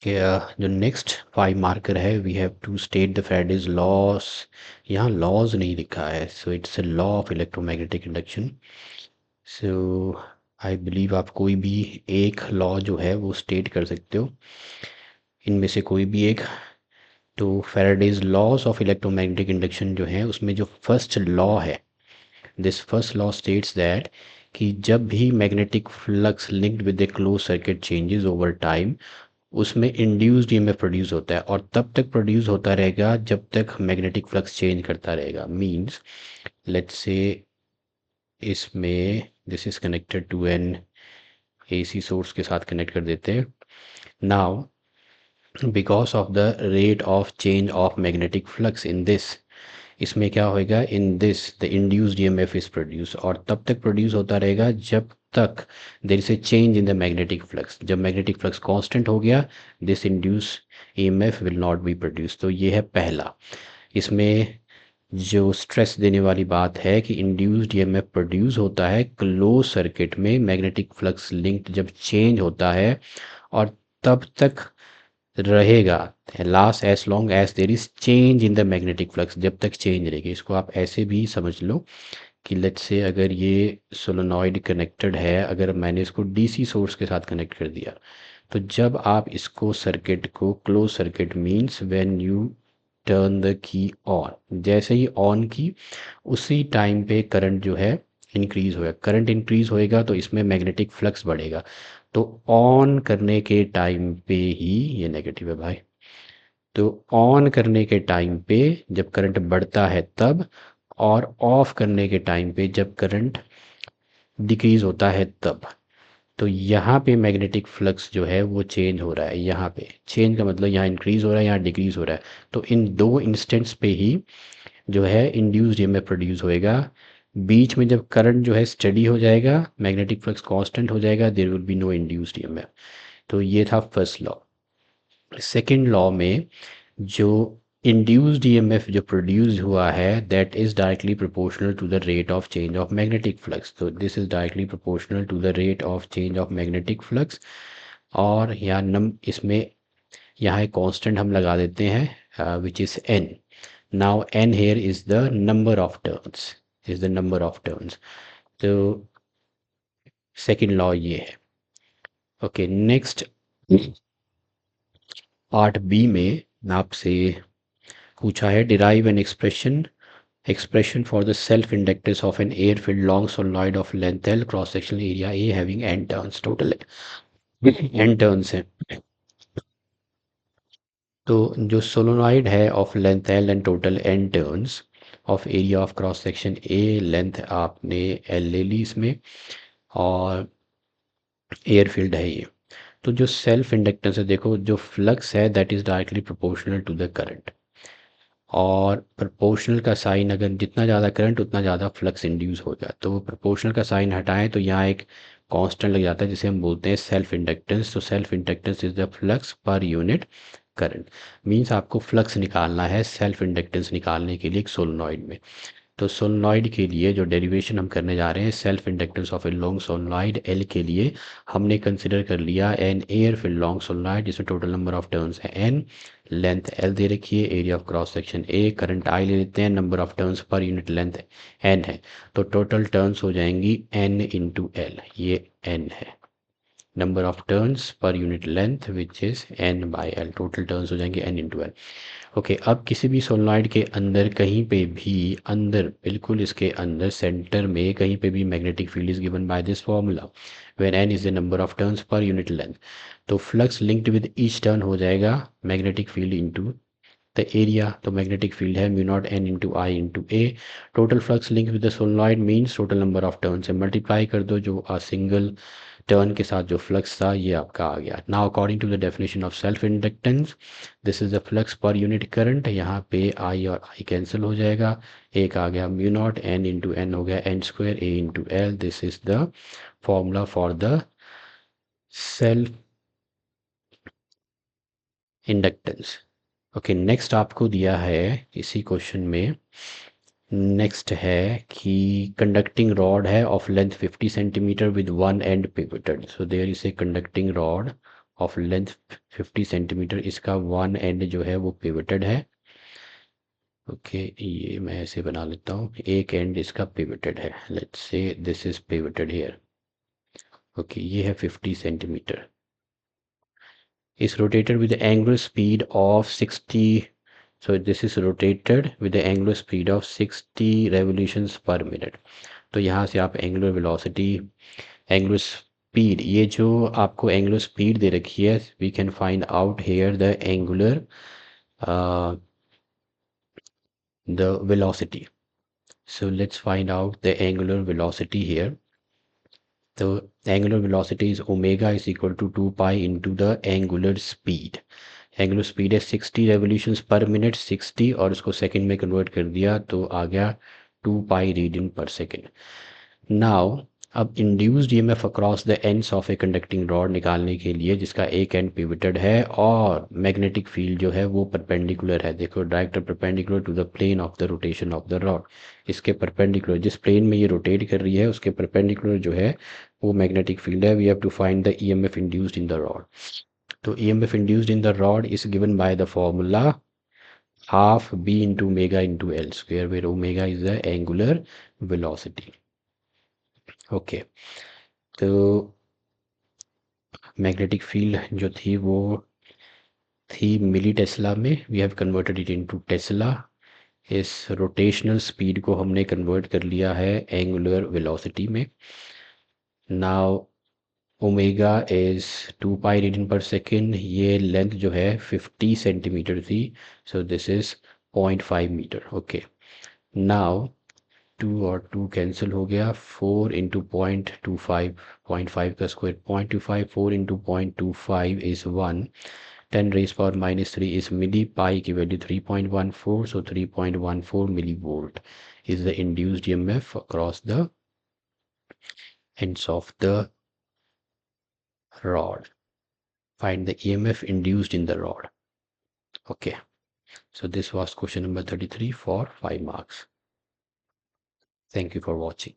जो next 5 marker है, we have to state the Faraday's laws. यहाँ लॉज नहीं लिखा है, so it's a law of electromagnetic induction. So I believe आप कोई भी एक लॉ जो है वो स्टेट कर सकते हो, इनमें से कोई भी एक। तो Faraday's laws of electromagnetic induction जो है उसमें जो फर्स्ट लॉ है, this first law states that कि जब भी magnetic flux linked with a close circuit changes over time, उसमें इंड्यूस्ड ईएमएफ प्रोड्यूस होता है, और तब तक प्रोड्यूस होता रहेगा जब तक मैग्नेटिक फ्लक्स चेंज करता रहेगा। मींस लेट्स से इसमें this is connected to an AC source के साथ कनेक्ट कर देते हैं। Now because of the rate of change of magnetic flux in this, इसमें क्या होएगा, in this the induced EMF is produce, और तब तक प्रोड्यूस होता रहेगा जब तक there is a change in the magnetic flux. जब मैग्नेटिक फ्लक्स कांस्टेंट हो गया, this induce EMF will not be produce. तो ये है पहला। इसमें जो स्ट्रेस देने वाली बात है कि इंड्यूस्ड ईएमएफ प्रोड्यूस होता है क्लोज सर्किट में, मैग्नेटिक फ्लक्स लिंक्ड जब चेंज होता है, और तब तक रहेगा, last as long as there is change in the magnetic flux, जब तक चेंज रहेगी। इसको आप ऐसे भी समझ लो कि लेट्स से अगर ये सोलेनॉइड कनेक्टेड है, अगर मैंने इसको डीसी सोर्स के साथ कनेक्ट कर दिया, तो जब आप इसको सर्किट को close circuit means when U turn the key on, जैसे ही ऑन की उसी टाइम पे करंट जो है इंक्रीज होगा। करंट इंक्रीज होएगा तो इसमें मैग्नेटिक फ्लक्स बढ़ेगा। तो ऑन करने के टाइम पे ही, ये नेगेटिव है भाई, तो ऑन करने के टाइम पे जब करंट बढ़ता है तब, और ऑफ करने के टाइम पे जब करंट डिक्रीज होता है तब। तो यहाँ पे मैग्नेटिक फ्लक्स जो है वो चेंज हो रहा है। यहाँ पे चेंज का मतलब यहाँ इंक्रीज हो रहा है, यहाँ डिक्रीज हो रहा है। तो इन दो इंस्टेंट्स पे ही जो है इंड्यूस्ड ईएमएफ प्रोड्यूस होएगा। बीच में जब करंट जो है स्टडी हो जाएगा, मैग्नेटिक फ्लक्स कांस्टेंट हो जाएगा, there will be no induced EMF. तो ये था फर्स्ट लॉ। सेकंड लॉ में जो इंड्यूस्ड ईएमएफ जो प्रोड्यूस हुआ है, that is directly proportional to the rate of change of magnetic flux. तो this is directly proportional to the rate of change of magnetic flux. और यहाँ इसमें यहाँ एक कांस्टेंट हम लगा देते हैं which is N. Now N here is the number of turns, is the number of turns. तो सेकेंड लॉ ये है। ओके, नेक्स्ट पार्ट बी में आपसे पूछा है derive N expression for the self inductance of an air filled long solenoid of length L cross sectional area A having n turns, total n turns है। तो जो solenoid है of length L and total n turns of area of cross section A, length आपने L ले ली इसमें, और air field है ये। तो जो सेल्फ इंडक्टेंस है, देखो जो फ्लक्स है that is directly proportional to the current, और प्रोपोर्शनल का साइन, अगर जितना ज़्यादा करंट उतना ज़्यादा फ्लक्स इंड्यूस होगा। तो वो प्रोपोर्शनल का साइन हटाएं तो यहाँ एक कांस्टेंट लग जाता है जिसे हम बोलते हैं सेल्फ इंडक्टेंस। तो self inductance is the flux पर यूनिट करंट। मीन्स आपको फ्लक्स निकालना है सेल्फ इंडक्टेंस निकालने के लिए एक सोलेनॉइड में। तो सोलेनॉइड के लिए जो डेरिवेशन हम करने जा रहे हैं self inductance of a long solenoid L के लिए, हमने कंसिडर कर लिया an air fill long solenoid जिसमें टोटल नंबर ऑफ टर्न्स है एन, लेंथ एल दे रखी है, area of cross section A, current I ले लेते हैं, नंबर ऑफ टर्न्स पर यूनिट लेंथ एन है। तो टोटल टर्न्स हो जाएंगी एन इंटू एल, ये एन है, नंबर ऑफ टर्न्स पर unit length which is N by L, total turns हो जाएंगे एन इंटू एल। ओके, अब किसी भी सोलेनॉइड के अंदर कहीं पे भी, अंदर बिल्कुल इसके अंदर सेंटर में कहीं पे भी magnetic field is given by this formula when n is the number of turns पर यूनिट लेंथ। तो flux linked with each turn हो जाएगा magnetic field into the area. तो मैग्नेटिक फील्ड है mu naught N into I into A. Total flux link with the solenoid means total number of turn से multiply कर दो जो single turn के साथ जो फ्लक्स था ये आपका आ गया। Now according to the definition of self inductance, this is the flux पर यूनिट करंट। यहाँ पे आई और आई कैंसिल हो जाएगा, एक आ गया mu naught N into N हो गया N square A into L. This is the formula for the self inductance. Okay, next आपको दिया है इसी क्वेश्चन में, नेक्स्ट है कि कंडक्टिंग रॉड है of length 50 centimetre with one end pivoted. So there is a conducting rod of length 50 centimetre, इसका one end जो है वो पिवटेड है। ओके, ये मैं ऐसे बना लेता हूँ, एक एंड इसका पिवटेड है, let's say this is pivoted here. Okay, ये है 50 centimetre, is rotated with the angular speed of 60, so this is rotated with the angular speed of 60 revolutions per minute। तो यहाँ से आप एंगुलर वेलोसिटी, एंगुलर स्पीड, ये जो आपको angular speed दे रखी है, we can find out here the angular the velocity, so let's find out the angular velocity here। the angular velocity is omega is equal to 2 pi into the angular speed। Angular speed है 60 revolutions पर minute, 60 और उसको second में convert कर दिया तो आ गया 2 पाई रीडियन पर सेकंड। नाउ अब induced EMF across the ends of A conducting rod निकालने के लिए, जिसका एक एंड पिवटेड है और मैग्नेटिक फील्ड जो है वो परपेंडिकुलर है, देखो direct perpendicular to the plane of the rotation of the rod, इसके परपेंडिकुलर, जिस प्लेन में ये रोटेट कर रही है उसके परपेंडिकुलर जो है वो मैग्नेटिक फील्ड है। We have to find the EMF induced in the rod. तो EMF induced in the rod is given by the formula half B into omega into L square, where omega is the angular velocity। Okay, तो magnetic field जो थी वो थी milli tesla में, we have converted it into tesla. इस rotational speed को हमने convert कर लिया है एंगुलर वेलोसिटी में। Now omega is 2 pi radian per second, ये लेंथ जो है 50 सेंटीमीटर थी, so this is 0.5 metre. Okay, now 2 और 2 कैंसिल हो गया, 4 इंटू 0.25, 0.5 का square 0.25, 4 into 0.25 is 1, 10 raise power minus 3 is milli, pi की value 3.14, so 3.14 milli volt is the induced EMF across the ends of the rod। Find the EMF induced in the rod। Okay, so this was question number 33 for 5 marks। Thank you for watching।